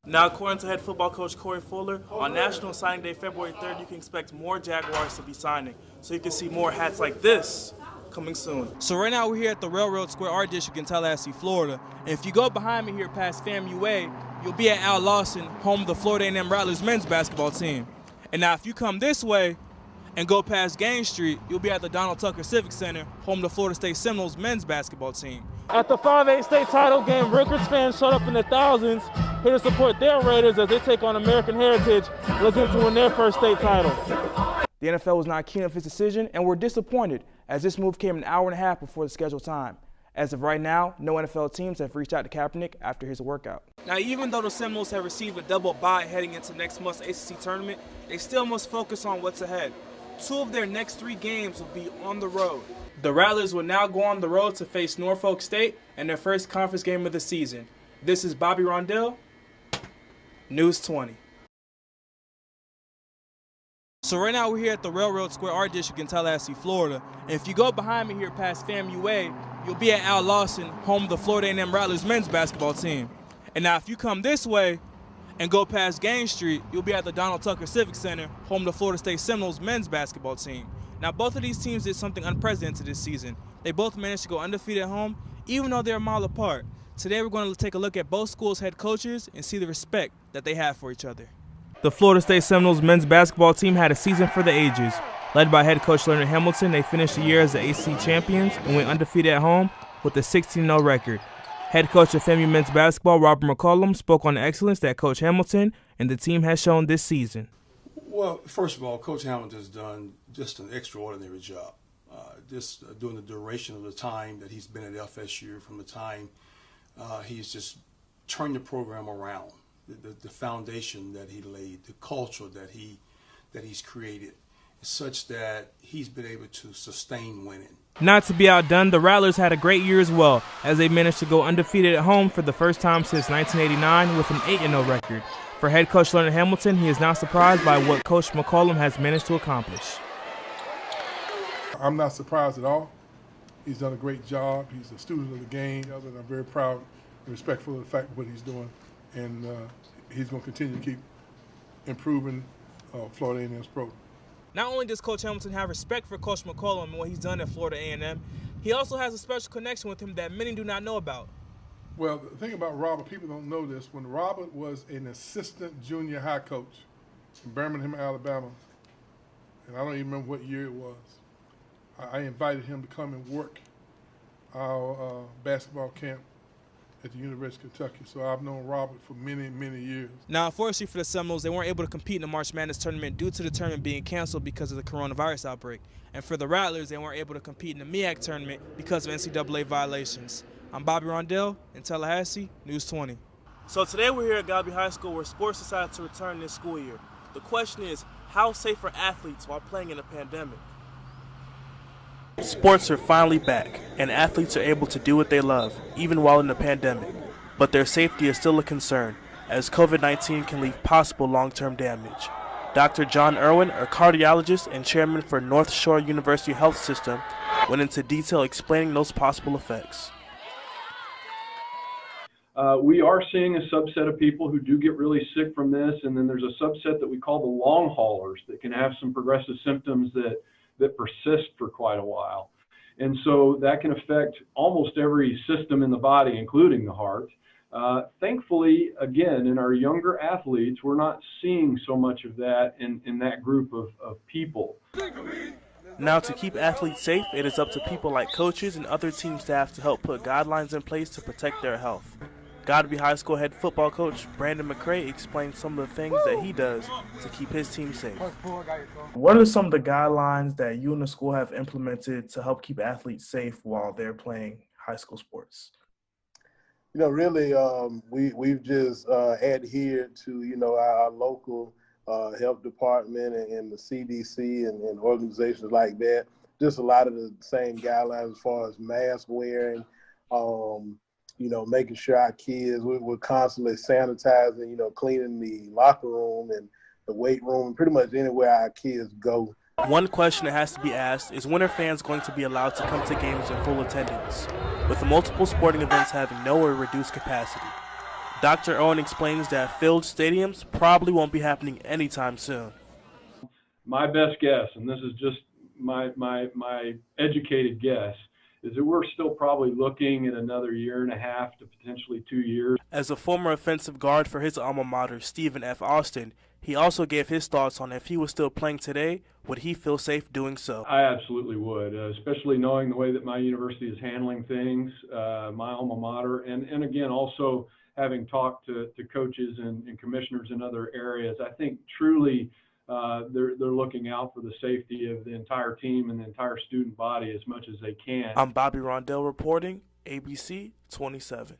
Now, according to head football coach Corey Fuller, on National Signing Day, February 3rd, you can expect more Jaguars to be signing. So you can see more hats like this coming soon. So right now we're here at the Railroad Square Art District in Tallahassee, Florida. And if you go behind me here past FAMU Way, you'll be at Al Lawson, home of the Florida A&M Rattlers men's basketball team. And now if you come this way and go past Gaines Street, you'll be at the Donald Tucker Civic Center, home of the Florida State Seminoles men's basketball team. At the 5A state title game, Rutgers fans showed up in the thousands here to support their Raiders as they take on American Heritage, looking to win their first state title. The NFL was not keen on his decision, and we're disappointed as this move came an hour and a half before the scheduled time. As of right now, no NFL teams have reached out to Kaepernick after his workout. Now, even though the Seminoles have received a double bye heading into next month's ACC tournament, they still must focus on what's ahead. 2 of their next 3 games will be on the road. The Rattlers will now go on the road to face Norfolk State in their first conference game of the season. This is Bobby Rondil, News 20. So right now we're here at the Railroad Square Art District in Tallahassee, Florida. And if you go behind me here past FAMU Way, you'll be at Al Lawson, home of the Florida A&M Rattlers men's basketball team. And now if you come this way and go past Gaines Street, you'll be at the Donald Tucker Civic Center, home of the Florida State Seminoles men's basketball team. Now both of these teams did something unprecedented this season. They both managed to go undefeated at home, even though they're a mile apart. Today we're going to take a look at both schools' head coaches and see the respect that they have for each other. The Florida State Seminoles men's basketball team had a season for the ages. Led by head coach Leonard Hamilton, they finished the year as the ACC champions and went undefeated at home with a 16-0 record. Head coach of FAMU men's basketball, Robert McCollum, spoke on the excellence that Coach Hamilton and the team has shown this season. Well, first of all, Coach Hamilton has done just an extraordinary job. During the duration of the time that he's been at FSU, from the time he's just turned the program around, the foundation that he laid, the culture that he's created, such that he's been able to sustain winning. Not to be outdone, the Rattlers had a great year as well, as they managed to go undefeated at home for the first time since 1989 with an 8-0 record. For head coach Leonard Hamilton, he is not surprised by what Coach McCollum has managed to accomplish. I'm not surprised at all. He's done a great job. He's a student of the game. I'm very proud and respectful of the fact of what he's doing, and he's going to continue to keep improving Florida A&M's program. Not only does Coach Hamilton have respect for Coach McCollum and what he's done at Florida A&M, he also has a special connection with him that many do not know about. Well, the thing about Robert, people don't know this, when Robert was an assistant junior high coach in Birmingham, Alabama, and I don't even remember what year it was, I invited him to come and work our basketball camp at the University of Kentucky. So I've known Robert for many, many years. Now, unfortunately for the Seminoles, they weren't able to compete in the March Madness tournament due to the tournament being canceled because of the coronavirus outbreak. And for the Rattlers, they weren't able to compete in the MEAC tournament because of NCAA violations. I'm Bobby Rondil in Tallahassee, News 20. So today we're here at Galby High School where sports decided to return this school year. The question is, how safe are athletes while playing in a pandemic? Sports are finally back, and athletes are able to do what they love, even while in the pandemic. But their safety is still a concern, as COVID-19 can leave possible long-term damage. Dr. John Irwin, a cardiologist and chairman for North Shore University Health System, went into detail explaining those possible effects. We are seeing a subset of people who do get really sick from this, and then there's a subset that we call the long haulers that can have some progressive symptoms that persist for quite a while. And so that can affect almost every system in the body, including the heart. Thankfully, again, in our younger athletes, we're not seeing so much of that in that group of people. Now, to keep athletes safe, it is up to people like coaches and other team staff to help put guidelines in place to protect their health. Godby High School head football coach Brandon McCray explained some of the things that he does to keep his team safe. What are some of the guidelines that you and the school have implemented to help keep athletes safe while they're playing high school sports? You know, really, we've just adhered to, our local health department and the CDC and organizations like that. Just a lot of the same guidelines as far as mask wearing, making sure our kids, we're constantly sanitizing, cleaning the locker room and the weight room, pretty much anywhere our kids go. One question that has to be asked is, when are fans going to be allowed to come to games in full attendance, with multiple sporting events having no or reduced capacity? Dr. Owen explains that filled stadiums probably won't be happening anytime soon. My best guess, and this is just my educated guess, is that we're still probably looking at another year and a half to potentially 2 years. As a former offensive guard for his alma mater, Stephen F. Austin, he also gave his thoughts on if he was still playing today, would he feel safe doing so? I absolutely would, especially knowing the way that my university is handling things, my alma mater, and again, also having talked to coaches and commissioners in other areas. I think truly they're looking out for the safety of the entire team and the entire student body as much as they can. I'm Bobby Rondil reporting, ABC 27.